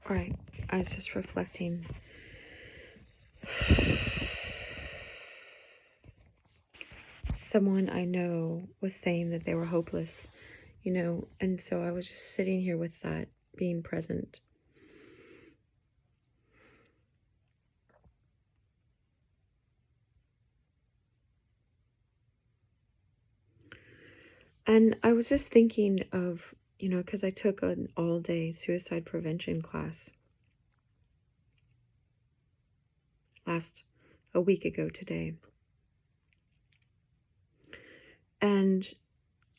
Right. I was just reflecting. Someone I know was saying that they were hopeless, and so I was just sitting here with that, being present. And I was just thinking of, because I took an all-day suicide prevention class a week ago today. And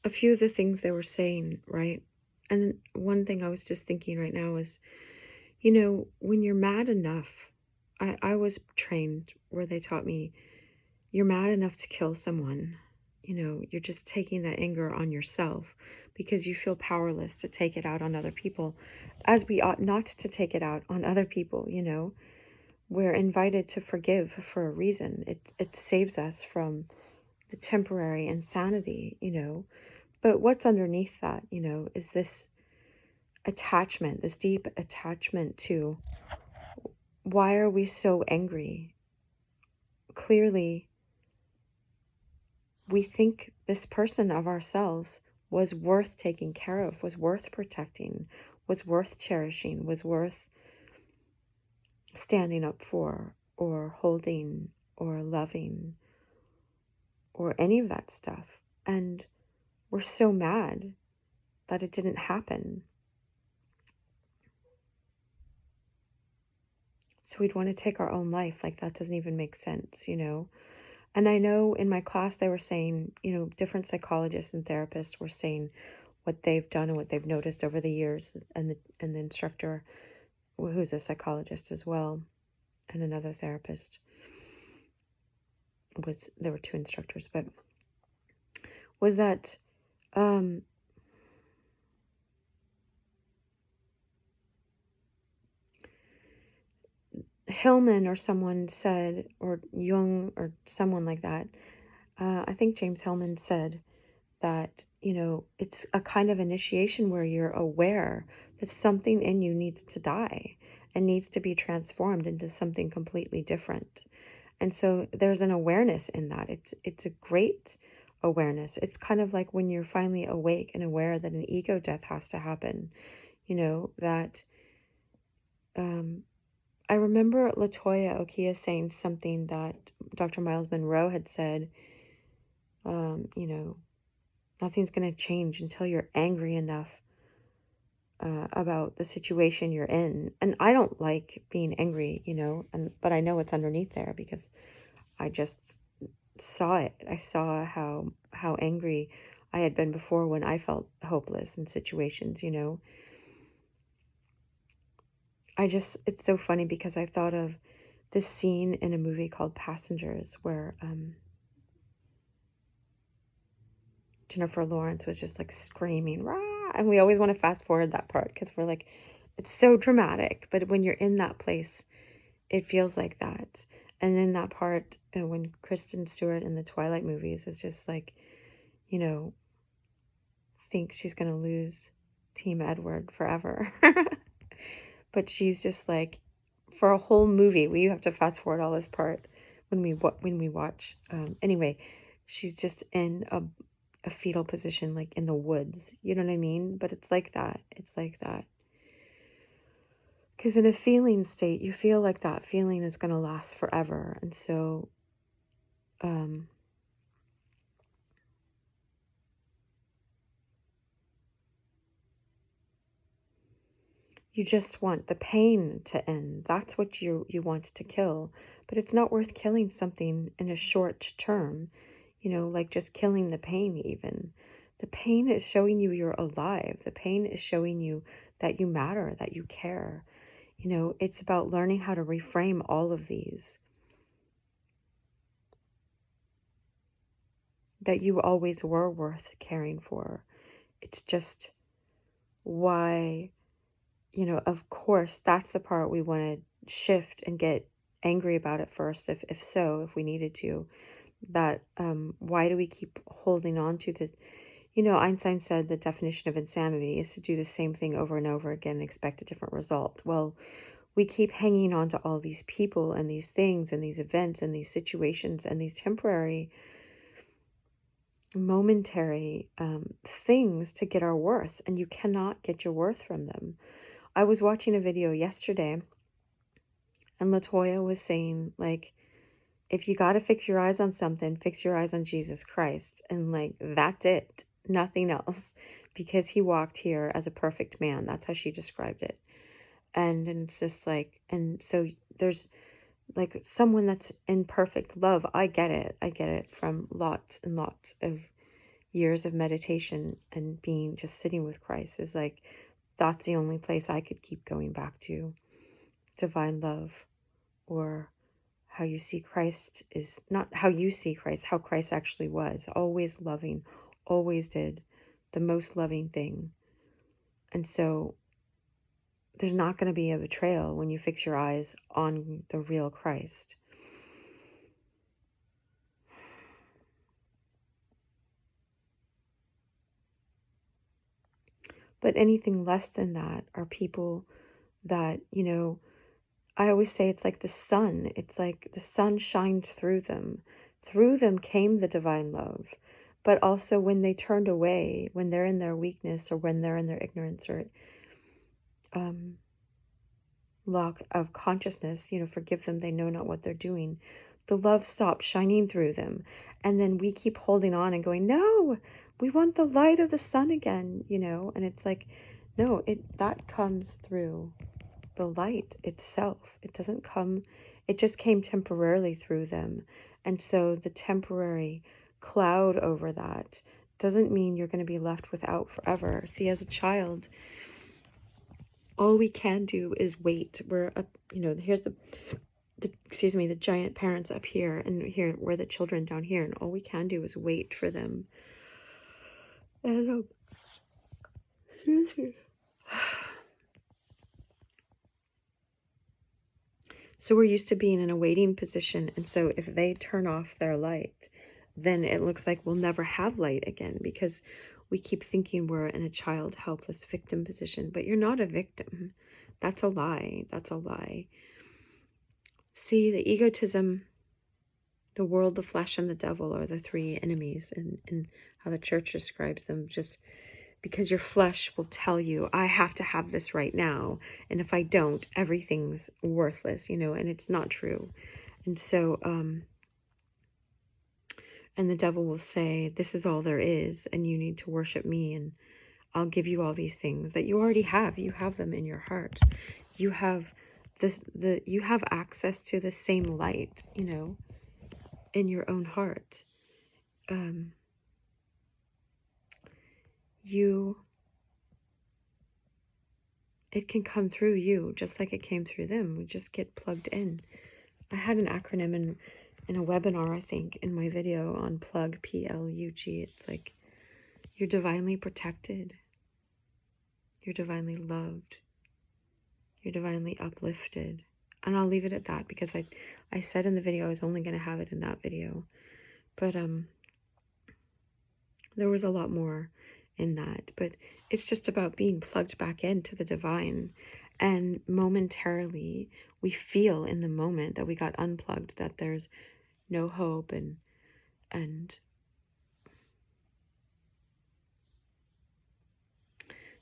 a few of the things they were saying, right? And one thing I was just thinking right now is, when you're mad enough, I was trained where they taught me, you're mad enough to kill someone. You're just taking that anger on yourself because you feel powerless to take it out on other people, as we ought not to take it out on other people. We're invited to forgive for a reason. It saves us from the temporary insanity, But what's underneath that, is this attachment, this deep attachment to, why are we so angry? Clearly, we think this person of ourselves was worth taking care of, was worth protecting, was worth cherishing, was worth standing up for, or holding, or loving, or any of that stuff. And we're so mad that it didn't happen. So we'd want to take our own life. Like, that doesn't even make sense, And I know in my class they were saying, different psychologists and therapists were saying what they've done and what they've noticed over the years. And the instructor, who's a psychologist as well, and another therapist, there were two instructors, but was that Hillman or someone said, or Jung or someone like that, I think James Hillman said that, it's a kind of initiation where you're aware that something in you needs to die and needs to be transformed into something completely different. And so there's an awareness in that. It's a great awareness. It's kind of like when you're finally awake and aware that an ego death has to happen, that I remember Latoya Okia saying something that Dr. Miles Monroe had said, nothing's going to change until you're angry enough about the situation you're in. And I don't like being angry, but I know it's underneath there because I just saw it. I saw how angry I had been before when I felt hopeless in situations, it's so funny because I thought of this scene in a movie called Passengers where Jennifer Lawrence was just like screaming, rah! And we always want to fast forward that part because we're like, it's so dramatic. But when you're in that place, it feels like that. And in that part, when Kristen Stewart in the Twilight movies is just like, thinks she's going to lose Team Edward forever. But she's just like, for a whole movie, we have to fast forward all this part when we watch. Anyway, she's just in a fetal position, like in the woods. You know what I mean? But it's like that. It's like that. Because in a feeling state, you feel like that feeling is going to last forever. And so, you just want the pain to end. That's what you want to kill. But it's not worth killing something in a short term, like just killing the pain even. The pain is showing you you're alive. The pain is showing you that you matter, that you care. It's about learning how to reframe all of these. That you always were worth caring for. It's just why, of course, that's the part we want to shift and get angry about it first, if we needed to. That why do we keep holding on to this, Einstein said the definition of insanity is to do the same thing over and over again and expect a different result. Well, we keep hanging on to all these people and these things and these events and these situations and these temporary, momentary things to get our worth, and you cannot get your worth from them. I was watching a video yesterday, and Latoya was saying, like, if you got to fix your eyes on something, fix your eyes on Jesus Christ. And like, that's it, nothing else, because he walked here as a perfect man. That's how she described it. And it's just like, and so there's like someone that's in perfect love. I get it. I get it from lots and lots of years of meditation and being just sitting with Christ is like, that's the only place I could keep going back to. Divine love, or how you see Christ is not how you see Christ, how Christ actually was, always loving, always did the most loving thing. And so there's not going to be a betrayal when you fix your eyes on the real Christ. But anything less than that are people that, I always say it's like the sun. It's like the sun shined through them. Through them came the divine love. But also when they turned away, when they're in their weakness or when they're in their ignorance or lack of consciousness, forgive them, they know not what they're doing. The love stops shining through them. And then we keep holding on and going, no, we want the light of the sun again, and it's like, no, that comes through the light itself. It doesn't come, it just came temporarily through them. And so the temporary cloud over that doesn't mean you're going to be left without forever. See, as a child, all we can do is wait. We're up, here's the giant parents up here, and here we're the children down here, and all we can do is wait for them. And excuse me. So we're used to being in a waiting position, and so if they turn off their light, then it looks like we'll never have light again, because we keep thinking we're in a child helpless victim position. But you're not a victim. That's a lie. That's a lie. See, the egotism, the world, the flesh, and the devil are the three enemies, and how the church describes them. Just because your flesh will tell you, I have to have this right now, and if I don't, everything's worthless, and it's not true. And so, and the devil will say, this is all there is, and you need to worship me, and I'll give you all these things that you already have. You have them in your heart. You have you have access to the same light, in your own heart. It can come through you just like it came through them. We just get plugged in. I had an acronym in a webinar, I think, in my video on plug, P-L-U-G. It's like, you're divinely protected. You're divinely loved. You're divinely uplifted. And I'll leave it at that, because I said in the video I was only going to have it in that video. But there was a lot more in that. But it's just about being plugged back into the divine. And momentarily, we feel in the moment that we got unplugged, that there's no hope, and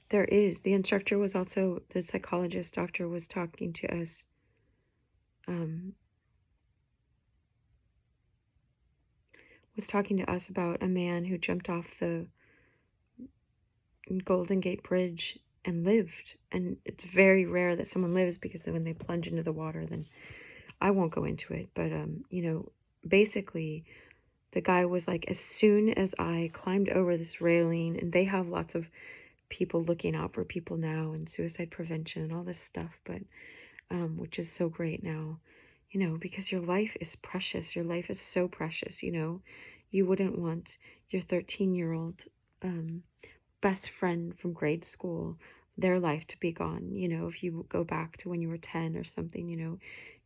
there is. The instructor was also, the psychologist doctor was talking to us. Was talking to us about a man who jumped off the Golden Gate Bridge and lived. And it's very rare that someone lives, because when they plunge into the water, then I won't go into it. But, basically the guy was like, as soon as I climbed over this railing, and they have lots of people looking out for people now, and suicide prevention and all this stuff, but, which is so great now, because your life is precious. Your life is so precious, you wouldn't want your 13-year-old, best friend from grade school, their life to be gone. If you go back to when you were 10 or something,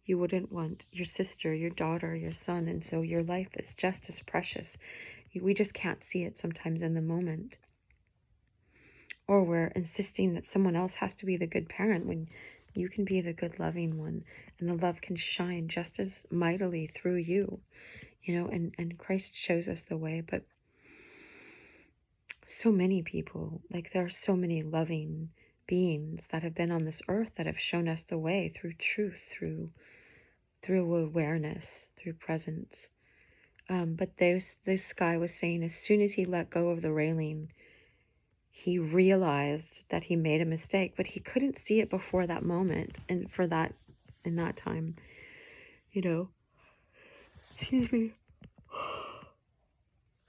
you wouldn't want your sister, your daughter, your son. And so your life is just as precious. We just can't see it sometimes in the moment. or we're insisting that someone else has to be the good parent when you can be the good loving one, and the love can shine just as mightily through you, and Christ shows us the way. But so many people, like there are so many loving beings that have been on this earth that have shown us the way through truth, through awareness, through presence. But this guy was saying as soon as he let go of the railing, he realized that he made a mistake, but he couldn't see it before that moment. And in that time, excuse me,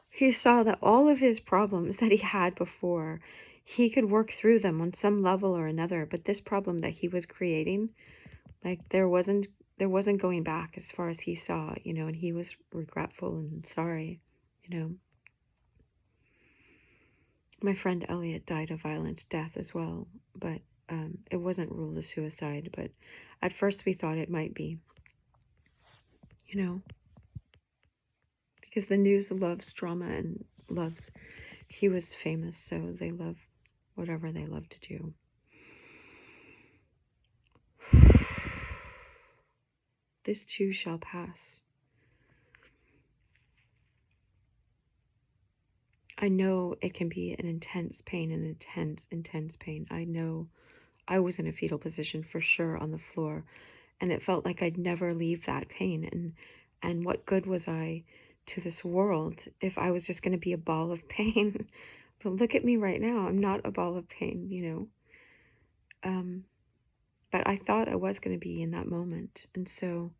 he saw that all of his problems that he had before, he could work through them on some level or another. But this problem that he was creating, like there wasn't going back as far as he saw, and he was regretful and sorry, My friend Elliot died a violent death as well, but it wasn't ruled a suicide, but at first we thought it might be, because the news loves drama and he was famous, so they love whatever they love to do. This too shall pass. I know it can be an intense pain, intense pain. I know I was in a fetal position for sure on the floor, and it felt like I'd never leave that pain. And what good was I to this world if I was just going to be a ball of pain? But look at me right now. I'm not a ball of pain, But I thought I was going to be in that moment. And so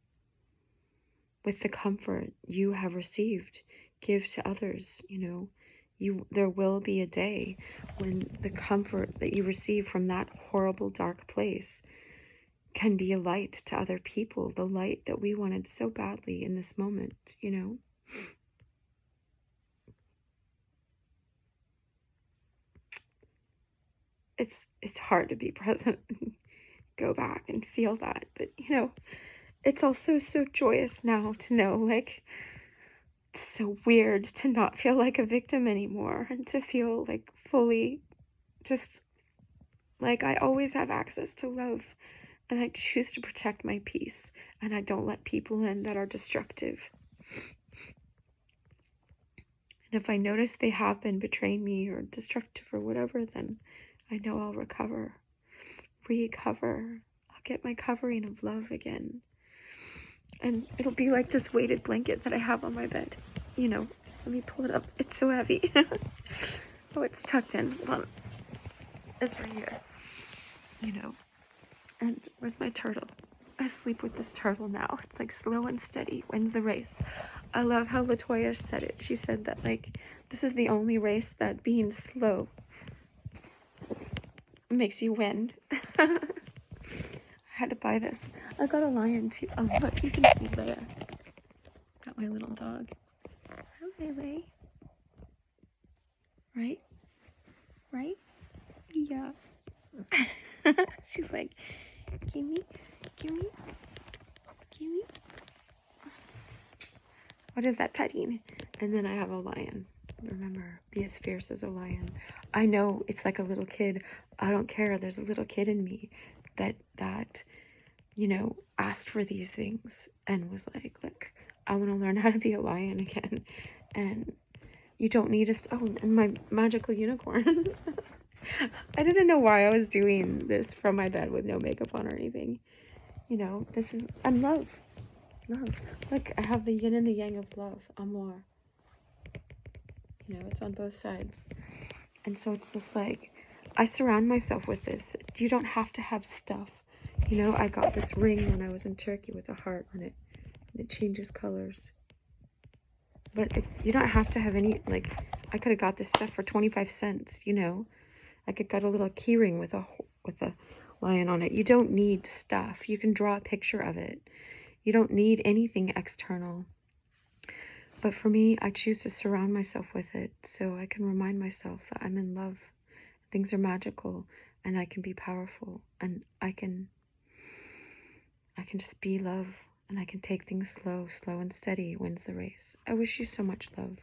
with the comfort you have received, give to others, there will be a day when the comfort that you receive from that horrible, dark place can be a light to other people, the light that we wanted so badly in this moment, It's hard to be present and go back and feel that, but it's also so joyous now to know, like, it's so weird to not feel like a victim anymore and to feel like fully just like I always have access to love, and I choose to protect my peace, and I don't let people in that are destructive. And if I notice they have been betraying me or destructive or whatever, then I know I'll recover. I'll get my covering of love again. And it'll be like this weighted blanket that I have on my bed. Let me pull it up. It's so heavy. Oh, it's tucked in. Hold on. It's right here. And where's my turtle? I sleep with this turtle now. It's like slow and steady wins the race. I love how Latoya said it. She said that, like, this is the only race that being slow makes you win. I had to buy this. I got a lion too. Oh, look, you can see Leia. Got my little dog. Hi, Lay. Right? Yeah. She's like, gimme. What is that petting? And then I have a lion. Remember, be as fierce as a lion. I know it's like a little kid. I don't care. There's a little kid in me that asked for these things and was like, look, I want to learn how to be a lion again. And you don't need and my magical unicorn. I didn't know why I was doing this from my bed with no makeup on or anything. This is, and love. Look, I have the yin and the yang of love, amor. It's on both sides. And so it's just like, I surround myself with this. You don't have to have stuff. I got this ring when I was in Turkey with a heart on it. And it changes colors. But you don't have to have any, like, I could have got this stuff for 25 cents, I could got a little key ring with a lion on it. You don't need stuff. You can draw a picture of it. You don't need anything external. But for me, I choose to surround myself with it so I can remind myself that I'm in love. Things are magical and I can be powerful and I can just be love and I can take things slow and steady wins the race. I wish you so much love.